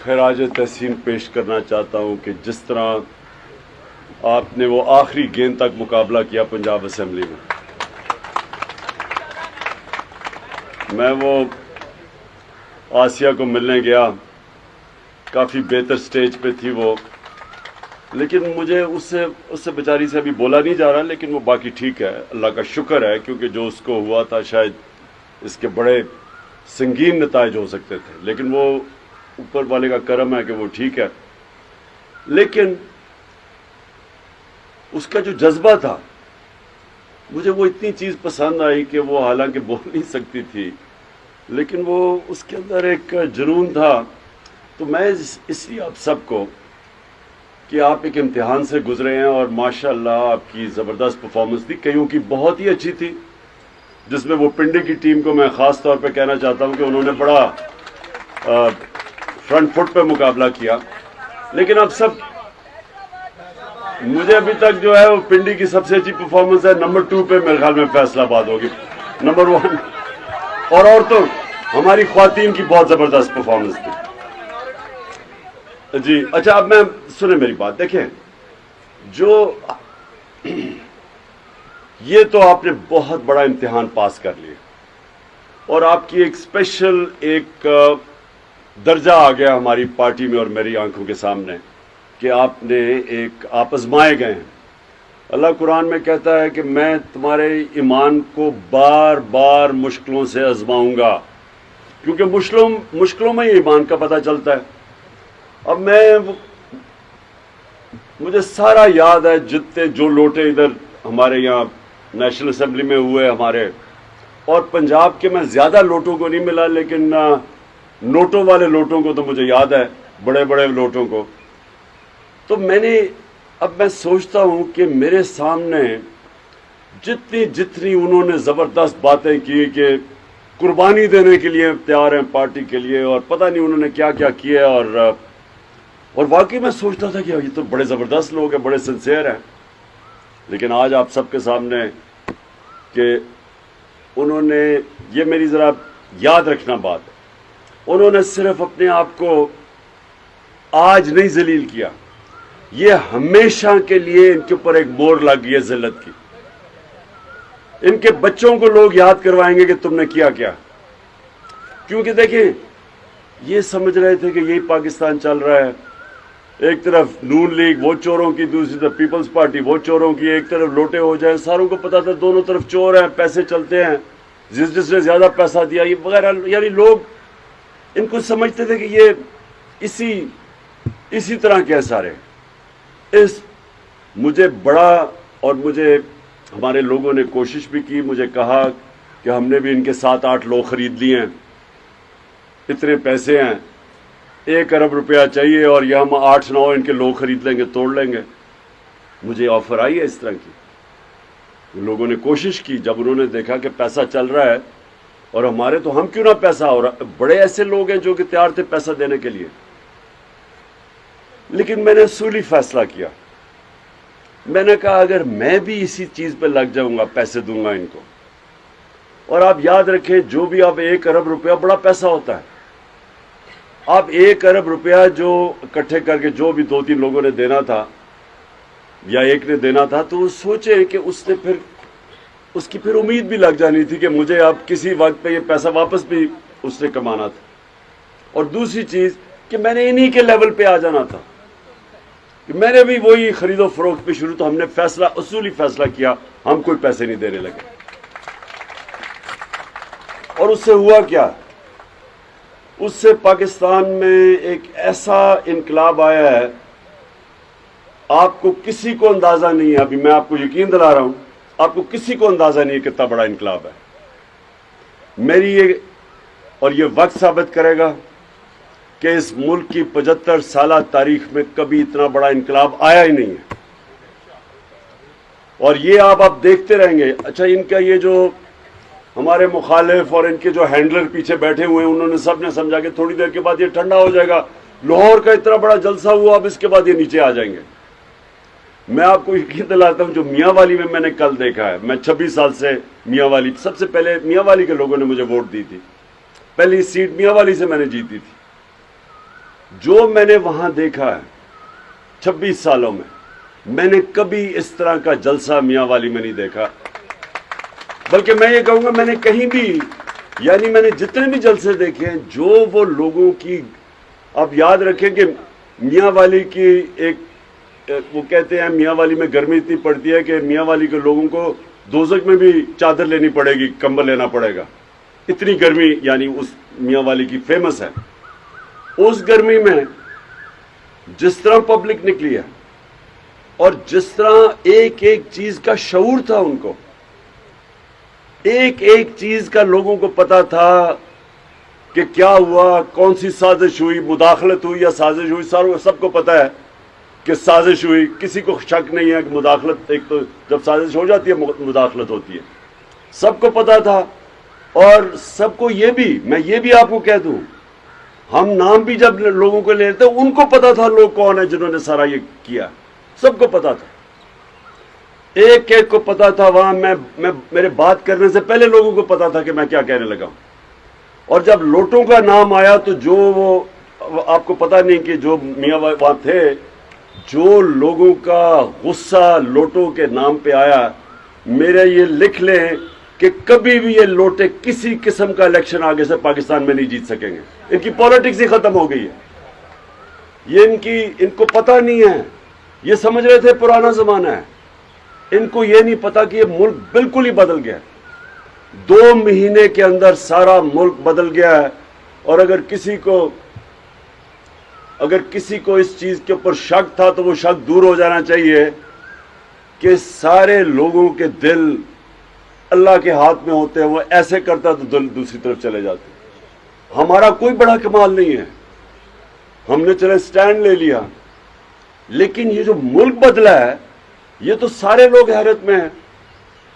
خراج تحسین پیش کرنا چاہتا ہوں کہ جس طرح آپ نے وہ آخری گیند تک مقابلہ کیا پنجاب اسمبلی میں وہ آسیہ کو ملنے گیا، کافی بہتر سٹیج پہ تھی وہ، لیکن مجھے اس سے بیچاری سے ابھی بولا نہیں جا رہا، لیکن وہ باقی ٹھیک ہے، اللہ کا شکر ہے، کیونکہ جو اس کو ہوا تھا شاید اس کے بڑے سنگین نتائج ہو سکتے تھے، لیکن وہ اوپر والے کا کرم ہے کہ وہ ٹھیک ہے۔ لیکن اس کا جو جذبہ تھا، مجھے وہ اتنی چیز پسند آئی کہ وہ حالانکہ بول نہیں سکتی تھی، لیکن وہ اس کے اندر ایک جنون تھا۔ تو میں اس لیے آپ سب کو کہ آپ ایک امتحان سے گزرے ہیں اور ماشاءاللہ آپ کی زبردست پرفارمنس تھی، کئیوں کی بہت ہی اچھی تھی، جس میں وہ پنڈی کی ٹیم کو میں خاص طور پہ کہنا چاہتا ہوں کہ انہوں نے بڑا فرنٹ فٹ پہ مقابلہ کیا۔ لیکن اب سب مجھے ابھی تک جو ہے وہ پنڈی کی سب سے اچھی پرفارمنس ہے، نمبر 2 پہ میرے خیال میں فیصلہ آباد ہوگی، نمبر 1 اور عورتوں ہماری خواتین کی بہت زبردست پرفارمنس تھی۔ جی اچھا، اب میں سنیں میری بات، دیکھیں جو یہ تو آپ نے بہت بڑا امتحان پاس کر لیا اور آپ کی ایک اسپیشل ایک درجہ آ گیا ہماری پارٹی میں اور میری آنکھوں کے سامنے کہ آپ آزمائے گئے ہیں۔ اللہ قرآن میں کہتا ہے کہ میں تمہارے ایمان کو بار بار مشکلوں سے آزماؤں گا، کیونکہ مشکلوں میں ہی ایمان کا پتہ چلتا ہے۔ اب مجھے سارا یاد ہے، جتنے جو لوٹے ادھر ہمارے یہاں نیشنل اسمبلی میں ہوئے ہمارے، اور پنجاب کے میں زیادہ لوٹوں کو نہیں ملا، لیکن نوٹوں والے لوٹوں کو تو مجھے یاد ہے، بڑے بڑے لوٹوں کو۔ تو اب میں سوچتا ہوں کہ میرے سامنے جتنی انہوں نے زبردست باتیں کی کہ قربانی دینے کے لیے تیار ہیں پارٹی کے لیے، اور پتہ نہیں انہوں نے کیا کیا کیا، اور واقعی میں سوچتا تھا کہ یہ تو بڑے زبردست لوگ ہیں، بڑے سنسیئر ہیں۔ لیکن آج آپ سب کے سامنے کہ انہوں نے یہ میری ذرا یاد رکھنا بات، انہوں نے صرف اپنے آپ کو آج نہیں ذلیل کیا، یہ ہمیشہ کے لیے ان کے اوپر ایک مور لگ گئی ہے ذلت کی۔ ان کے بچوں کو لوگ یاد کروائیں گے کہ تم نے کیا کیا، کیونکہ دیکھیں یہ سمجھ رہے تھے کہ یہی پاکستان چل رہا ہے، ایک طرف نون لیگ وہ چوروں کی، دوسری طرف پیپلز پارٹی وہ چوروں کی، ایک طرف لوٹے ہو جائیں، ساروں کو پتا تھا دونوں طرف چور ہیں، پیسے چلتے ہیں، جس نے زیادہ پیسہ دیا یہ وغیرہ، یعنی لوگ ان کو سمجھتے تھے کہ یہ اسی طرح کے سارے۔ مجھے مجھے ہمارے لوگوں نے کوشش بھی کی، مجھے کہا کہ ہم نے بھی ان کے 7-8 لوگ خرید لیے ہیں، اتنے پیسے ہیں، 1 ارب روپیہ چاہیے اور یہ ہم 8-9 ان کے لوگ خرید لیں گے، توڑ لیں گے۔ مجھے آفر آئی ہے اس طرح کی، لوگوں نے کوشش کی، جب انہوں نے دیکھا کہ پیسہ چل رہا ہے اور ہمارے تو ہم کیوں نہ پیسہ، اور بڑے ایسے لوگ ہیں جو کہ تیار تھے پیسہ دینے کے لیے۔ لیکن میں نے اصولی فیصلہ کیا، میں نے کہا اگر میں بھی اسی چیز پہ لگ جاؤں گا، پیسے دوں گا ان کو، اور آپ یاد رکھیں جو بھی آپ 1 ارب روپیہ بڑا پیسہ ہوتا ہے، آپ 1 ارب روپیہ جو اکٹھے کر کے جو بھی 2-3 لوگوں نے دینا تھا یا ایک نے دینا تھا، تو وہ سوچے کہ اس کی پھر امید بھی لگ جانی تھی کہ مجھے اب کسی وقت پہ یہ پیسہ واپس بھی اس نے کمانا تھا، اور دوسری چیز کہ میں نے انہی کے لیول پہ آ جانا تھا کہ میں نے بھی وہی خرید و فروخت پہ شروع، تو ہم نے اصولی فیصلہ کیا، ہم کوئی پیسے نہیں دینے لگے۔ اور اس سے ہوا کیا؟ اس سے پاکستان میں ایک ایسا انقلاب آیا ہے، آپ کو کسی کو اندازہ نہیں ہے، ابھی میں آپ کو یقین دلا رہا ہوں، آپ کو کسی کو اندازہ نہیں ہے کتنا بڑا انقلاب ہے۔ اور یہ وقت ثابت کرے گا کہ اس ملک کی 75 سالہ تاریخ میں کبھی اتنا بڑا انقلاب آیا ہی نہیں ہے، اور یہ آپ دیکھتے رہیں گے۔ اچھا، ان کا یہ جو ہمارے مخالف اور ان کے جو ہینڈلر پیچھے بیٹھے ہوئے ہیں، انہوں نے سب نے سمجھا کہ تھوڑی دیر کے بعد یہ ٹھنڈا ہو جائے گا، لاہور کا اتنا بڑا جلسہ ہوا، اب اس کے بعد یہ نیچے آ جائیں گے۔ میں آپ کو یقین دلاتا ہوں، جو میاں والی میں نے کل دیکھا ہے، میں 26 سال سے میاں والی، سب سے پہلے میاں والی کے لوگوں نے مجھے ووٹ دی تھی، پہلی سیٹ میاں والی سے میں نے جیتی تھی۔ جو میں نے وہاں دیکھا ہے 26 سالوں میں نے کبھی اس طرح کا جلسہ میاں والی میں نہیں دیکھا. بلکہ میں یہ کہوں گا میں نے کہیں بھی، یعنی میں نے جتنے بھی جلسے دیکھے ہیں، جو وہ لوگوں کی، آپ یاد رکھیں کہ میاں والی کی ایک، وہ کہتے ہیں میاں والی میں گرمی اتنی پڑتی ہے کہ میاں والی کے لوگوں کو دوزخ میں بھی چادر لینی پڑے گی، کمبل لینا پڑے گا، اتنی گرمی یعنی اس میاں والی کی فیمس ہے. اس گرمی میں جس طرح پبلک نکلی ہے اور جس طرح ایک ایک چیز کا شعور تھا ان کو، ایک ایک چیز کا لوگوں کو پتا تھا کہ کیا ہوا، کون سی سازش ہوئی، مداخلت ہوئی یا سازش ہوئی. سب کو پتا ہے کہ سازش ہوئی، کسی کو شک نہیں ہے کہ مداخلت، ایک تو جب سازش ہو جاتی ہے مداخلت ہوتی ہے، سب کو پتا تھا. اور سب کو یہ بھی، میں یہ بھی آپ کو کہہ دوں، ہم نام بھی جب لوگوں کو لے لیتے ان کو پتا تھا لوگ کون ہیں جنہوں نے سارا یہ کیا، سب کو پتا تھا، ایک ایک کو پتا تھا. وہاں میں میرے بات کرنے سے پہلے لوگوں کو پتا تھا کہ میں کیا کہنے لگا ہوں. اور جب لوٹوں کا نام آیا تو جو وہ آپ کو پتا نہیں کہ جو میاں وہاں تھے، جو لوگوں کا غصہ لوٹوں کے نام پہ آیا، میرے یہ لکھ لیں کہ کبھی بھی یہ لوٹے کسی قسم کا الیکشن آگے سے پاکستان میں نہیں جیت سکیں گے. ان کی پالیٹکس ہی ختم ہو گئی ہے. یہ ان کو پتہ نہیں ہے، یہ سمجھ رہے تھے پرانا زمانہ ہے. ان کو یہ نہیں پتا کہ یہ ملک بالکل ہی بدل گیا. 2 مہینے کے اندر سارا ملک بدل گیا ہے. اور اگر کسی کو اس چیز کے اوپر شک تھا تو وہ شک دور ہو جانا چاہیے کہ سارے لوگوں کے دل اللہ کے ہاتھ میں ہوتے ہیں. وہ ایسے کرتا تو دل دوسری طرف چلے جاتے. ہمارا کوئی بڑا کمال نہیں ہے، ہم نے چلے سٹینڈ لے لیا، لیکن یہ جو ملک بدلا ہے یہ تو سارے لوگ حیرت میں ہیں.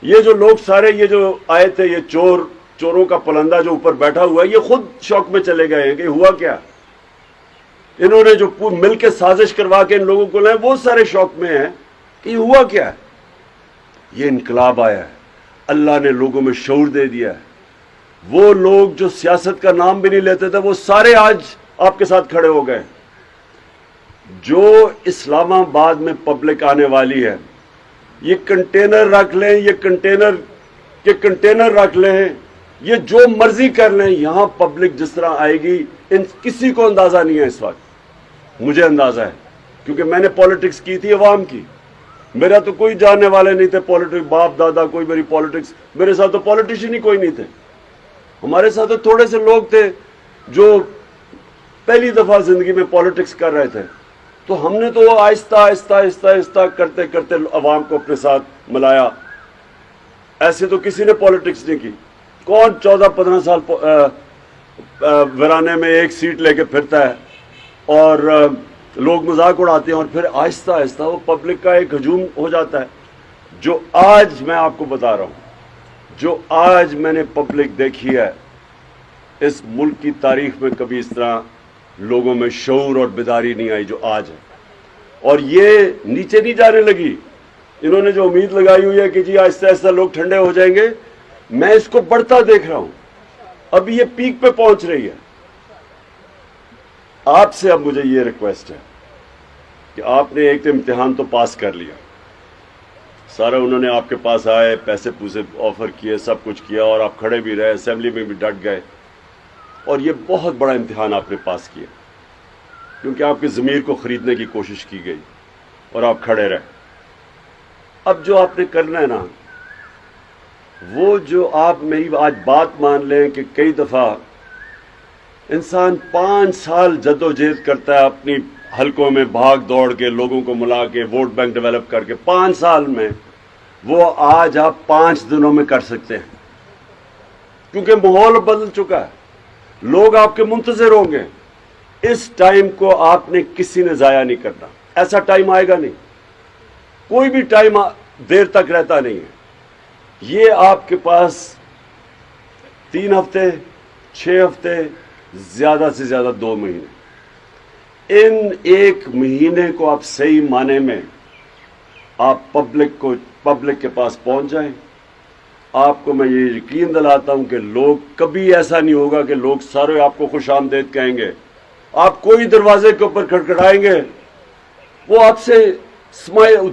یہ جو لوگ سارے یہ جو آئے تھے، یہ چوروں کا پلندہ جو اوپر بیٹھا ہوا ہے، یہ خود شوق میں چلے گئے ہیں کہ ہوا کیا. انہوں نے جو مل کے سازش کروا کے ان لوگوں کو لائے، وہ سارے شوق میں ہیں کہ یہ ہوا کیا ہے. یہ انقلاب آیا ہے، اللہ نے لوگوں میں شعور دے دیا ہے. وہ لوگ جو سیاست کا نام بھی نہیں لیتے تھے وہ سارے آج آپ کے ساتھ کھڑے ہو گئے. جو اسلام آباد میں پبلک آنے والی ہے، یہ کنٹینر رکھ لیں، یہ کنٹینر رکھ لیں، یہ جو مرضی کر لیں، یہاں پبلک جس طرح آئے گی کسی کو اندازہ نہیں ہے. اس وقت مجھے اندازہ ہے کیونکہ میں نے پالیٹکس کی تھی عوام کی. میرا تو کوئی جاننے والے نہیں تھے پالیٹکس، باپ دادا کوئی میری پالیٹکس، میرے ساتھ تو پالیٹیشین ہی کوئی نہیں تھے. ہمارے ساتھ تو تھوڑے سے لوگ تھے جو پہلی دفعہ زندگی میں پالیٹکس کر رہے تھے. تو ہم نے تو آہستہ آہستہ آہستہ آہستہ کرتے کرتے عوام کو اپنے ساتھ ملایا. ایسے تو کسی نے پالیٹکس نہیں کی. کون 14-15 سال ویرانے میں ایک سیٹ لے کے پھرتا ہے اور لوگ مذاق اڑاتے ہیں، اور پھر آہستہ آہستہ وہ پبلک کا ایک ہجوم ہو جاتا ہے. جو آج میں آپ کو بتا رہا ہوں، جو آج میں نے پبلک دیکھی ہے، اس ملک کی تاریخ میں کبھی اس طرح لوگوں میں شعور اور بیداری نہیں آئی جو آج ہے. اور یہ نیچے نہیں جانے لگی. انہوں نے جو امید لگائی ہوئی ہے کہ جی آہستہ آہستہ لوگ ٹھنڈے ہو جائیں گے، میں اس کو بڑھتا دیکھ رہا ہوں. اب یہ پیک پہ پہنچ رہی ہے. آپ سے اب مجھے یہ ریکویسٹ ہے کہ آپ نے ایک امتحان تو پاس کر لیا سارا، انہوں نے آپ کے پاس آئے، پیسے پوسے آفر کیے، سب کچھ کیا، اور آپ کھڑے بھی رہے، اسمبلی میں بھی ڈٹ گئے، اور یہ بہت بڑا امتحان آپ نے پاس کیا کیونکہ آپ کے ضمیر کو خریدنے کی کوشش کی گئی اور آپ کھڑے رہے. اب جو آپ نے کرنا ہے نا، وہ جو آپ میری آج بات مان لیں کہ کئی دفعہ انسان 5 سال جد و جہد کرتا ہے اپنی حلقوں میں بھاگ دوڑ کے، لوگوں کو ملا کے، ووٹ بینک ڈیولپ کر کے، 5 سال میں وہ آج آپ 5 دنوں میں کر سکتے ہیں کیونکہ ماحول بدل چکا ہے. لوگ آپ کے منتظر ہوں گے. اس ٹائم کو آپ نے کسی نے ضائع نہیں کرنا. ایسا ٹائم آئے گا نہیں، کوئی بھی ٹائم دیر تک رہتا نہیں ہے. یہ آپ کے پاس 3 ہفتے، 6 ہفتے، زیادہ سے زیادہ 2 مہینے. ان 1 مہینے کو آپ صحیح معنی میں آپ پبلک کے پاس پہنچ جائیں. آپ کو میں یہ یقین دلاتا ہوں کہ لوگ کبھی ایسا نہیں ہوگا کہ لوگ سارے آپ کو خوش آمدید کہیں گے. آپ کوئی دروازے کے اوپر کھڑکھڑائیں گے وہ آپ سے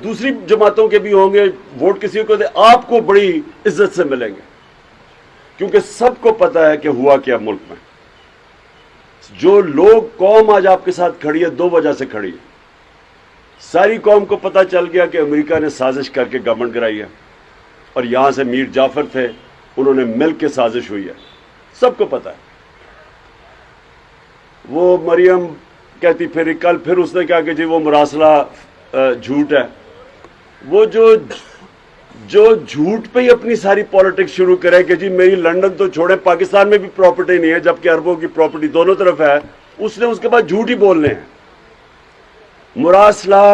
دوسری جماعتوں کے بھی ہوں گے ووٹ کسی کو دے آپ کو بڑی عزت سے ملیں گے کیونکہ سب کو پتا ہے کہ ہوا کیا ملک میں. جو لوگ قوم آج آپ کے ساتھ کھڑی ہے دو وجہ سے کھڑی ہے. ساری قوم کو پتا چل گیا کہ امریکہ نے سازش کر کے گورنمنٹ کرائی ہے اور یہاں سے میر جعفر تھے انہوں نے مل کے سازش ہوئی ہے سب کو پتا ہے. وہ مریم کہتی پھر اس نے کہا کہ جی وہ مراسلہ جھوٹ ہے. وہ جو جھوٹ پہ ہی اپنی ساری پالیٹکس شروع کرے کہ جی میری لنڈن تو چھوڑے پاکستان میں بھی پراپرٹی نہیں ہے جبکہ اربوں کی پراپرٹی دونوں طرف ہے اس نے اس کے بعد جھوٹ ہی بولنے ہیں. مراسلہ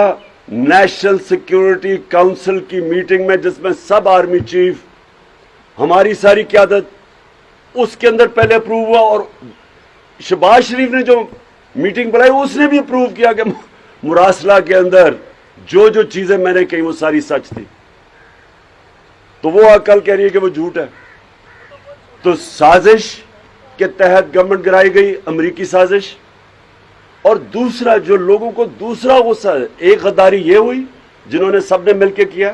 نیشنل سیکیورٹی کونسل کی میٹنگ میں جس میں سب آرمی چیف ہماری ساری قیادت اس کے اندر پہلے اپروو ہوا اور شہباز شریف نے جو میٹنگ بلائی اس نے بھی اپروو کیا کہ مراسلہ کے اندر جو چیزیں میں نے کہی وہ ساری سچ تھی. تو وہ کل کہہ رہی ہے کہ وہ جھوٹ ہے. تو سازش کے تحت گورنمنٹ گرائی گئی امریکی سازش. اور دوسرا جو لوگوں کو دوسرا غصہ ہے ایک غداری یہ ہوئی جنہوں نے سب نے مل کے کیا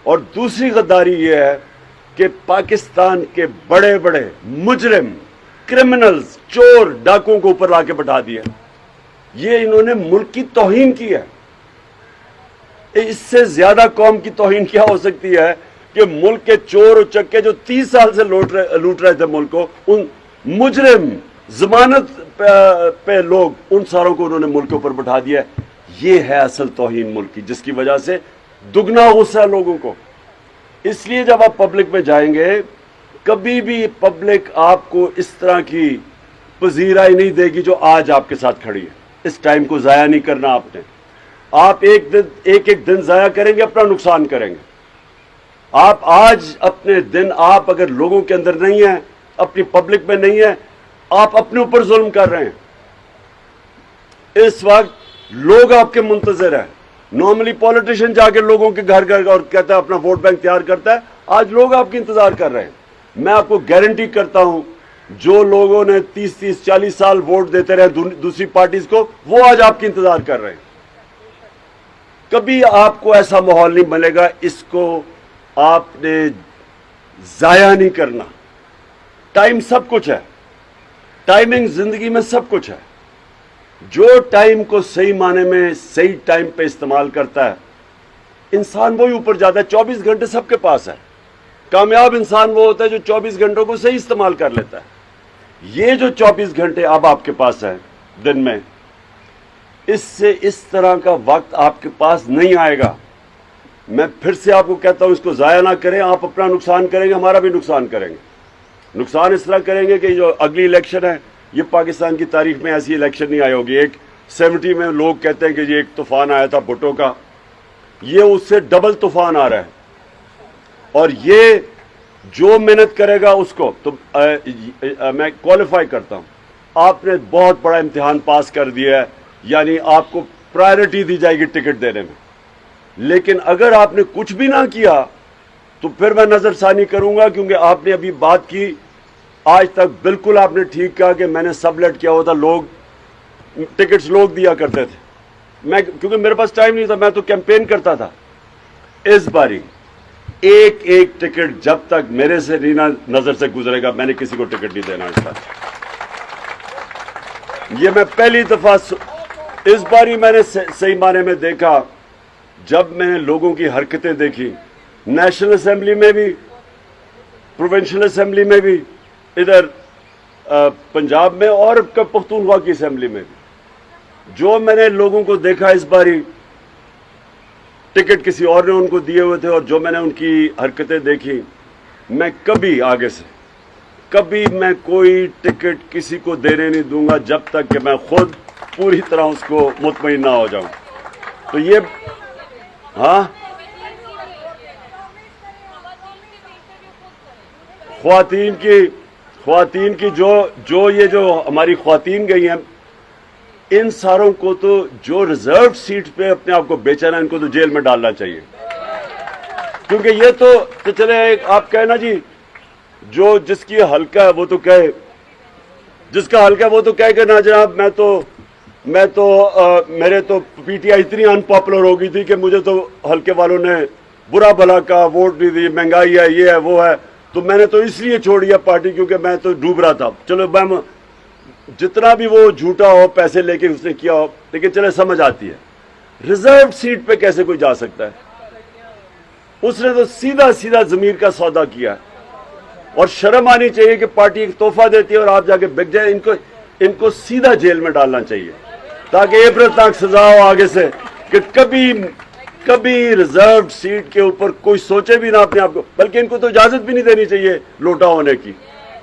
اور دوسری غداری یہ ہے کہ پاکستان کے بڑے بڑے مجرم کرمنلز چور ڈاکوں کو اوپر لا کے بٹھا دیا. یہ انہوں نے ملک کی توہین کی ہے. اس سے زیادہ قوم کی توہین کیا ہو سکتی ہے کہ ملک کے چور و چکے جو 30 سال سے لوٹ رہے تھے ملک کو ان مجرم ضمانت پہ لوگ ان ساروں کو انہوں نے ملک کے اوپر بٹھا دیا. یہ ہے اصل توہین ملک کی جس کی وجہ سے دگنا غصہ ہے لوگوں کو. اس لیے جب آپ پبلک میں جائیں گے کبھی بھی پبلک آپ کو اس طرح کی پذیرائی نہیں دے گی جو آج آپ کے ساتھ کھڑی ہے. اس ٹائم کو ضائع نہیں کرنا آپ نے. آپ ایک دن ضائع کریں گے اپنا نقصان کریں گے. آپ آج اپنے دن آپ اگر لوگوں کے اندر نہیں ہیں اپنی پبلک میں نہیں ہیں آپ اپنے اوپر ظلم کر رہے ہیں. اس وقت لوگ آپ کے منتظر ہیں. نارملی پولیٹیشین جا کے لوگوں کے گھر اور کہتا ہے اپنا ووٹ بینک تیار کرتا ہے. آج لوگ آپ کی انتظار کر رہے ہیں. میں آپ کو گارنٹی کرتا ہوں جو لوگوں نے 30-40 سال ووٹ دیتے رہے دوسری پارٹیز کو وہ آج آپ کی انتظار کر رہے ہیں. کبھی آپ کو ایسا ماحول نہیں ملے گا. اس کو آپ نے ضائع نہیں کرنا. ٹائم سب کچھ ہے. ٹائمنگ زندگی میں سب کچھ ہے. جو ٹائم کو صحیح معنی میں صحیح ٹائم پہ استعمال کرتا ہے انسان وہی اوپر جاتا ہے. 24 گھنٹے سب کے پاس ہے. کامیاب انسان وہ ہوتا ہے جو 24 گھنٹوں کو صحیح استعمال کر لیتا ہے. یہ جو 24 گھنٹے اب آپ کے پاس ہے دن میں اس سے اس طرح کا وقت آپ کے پاس نہیں آئے گا. میں پھر سے آپ کو کہتا ہوں اس کو ضائع نہ کریں. آپ اپنا نقصان کریں گے ہمارا بھی نقصان کریں گے. نقصان اس طرح کریں گے کہ جو اگلی الیکشن ہے یہ پاکستان کی تاریخ میں ایسی الیکشن نہیں آئی ہوگی. ایک 70 میں لوگ کہتے ہیں کہ یہ ایک طوفان آیا تھا بھٹو کا. یہ اس سے ڈبل طوفان آ رہا ہے اور یہ جو محنت کرے گا اس کو تو میں کوالیفائی کرتا ہوں. آپ نے بہت بڑا امتحان پاس کر دیا ہے یعنی آپ کو پرائرٹی دی جائے گی ٹکٹ دینے میں. لیکن اگر آپ نے کچھ بھی نہ کیا تو پھر میں نظر ثانی کروں گا کیونکہ آپ نے ابھی بات کی آج تک بالکل آپ نے ٹھیک کہا کہ میں نے سب لیٹ کیا ہوتا. لوگ ٹکٹس لوگ دیا کرتے تھے. میں کیونکہ میرے پاس ٹائم نہیں تھا میں تو کیمپین کرتا تھا. اس باری ایک ٹکٹ جب تک میرے سے نہیں نظر سے گزرے گا میں نے کسی کو ٹکٹ نہیں دینا. اس بار یہ میں پہلی دفعہ اس باری میں نے صحیح معنی میں دیکھا جب میں نے لوگوں کی حرکتیں دیکھی نیشنل اسمبلی میں بھی پروونشل اسمبلی میں بھی ادھر پنجاب میں اور پختونخوا کی اسمبلی میں بھی. جو میں نے لوگوں کو دیکھا اس باری ٹکٹ کسی اور نے ان کو دیے ہوئے تھے اور جو میں نے ان کی حرکتیں دیکھی میں کبھی آگے سے کبھی میں کوئی ٹکٹ کسی کو دینے نہیں دوں گا جب تک کہ میں خود پوری طرح اس کو مطمئن نہ ہو جاؤں. تو یہ ہاں خواتین کی جو ہماری خواتین گئی ہیں ان ساروں کو تو جو ریزرو سیٹ پہ اپنے آپ کو بیچا نا ان کو تو جیل میں ڈالنا چاہیے. کیونکہ یہ تو چلے آپ کہنا جی جو جس کی حلقہ ہے وہ تو کہے جس کا حلقہ وہ تو کہہ کہ نا جناب میں تو میرے تو پی ٹی آئی اتنی ان پاپولر ہو گئی تھی کہ مجھے تو حلقے والوں نے برا بھلا کا ووٹ نہیں دی، مہنگائی ہے، یہ ہے وہ ہے، تو میں نے تو اس لیے چھوڑی ہے پارٹی کیونکہ میں تو ڈوب رہا تھا. چلو میں جتنا بھی وہ جھوٹا ہو، پیسے لے کے اس نے کیا ہو، لیکن چلے سمجھ آتی ہے. ریزرو سیٹ پہ کیسے کوئی جا سکتا ہے؟ اس نے تو سیدھا سیدھا ضمیر کا سودا کیا ہے. اور شرم آنی چاہیے کہ پارٹی ایک تحفہ دیتی ہے اور آپ جا کے بک جائیں. ان کو سیدھا جیل میں ڈالنا چاہیے تاکہ عبرتناک سزا ہو آگے سے کہ کبھی ریزرو سیٹ کے اوپر کوئی سوچے بھی نہ اپنے آپ کو، بلکہ ان کو تو اجازت بھی نہیں دینی چاہیے لوٹا ہونے کی.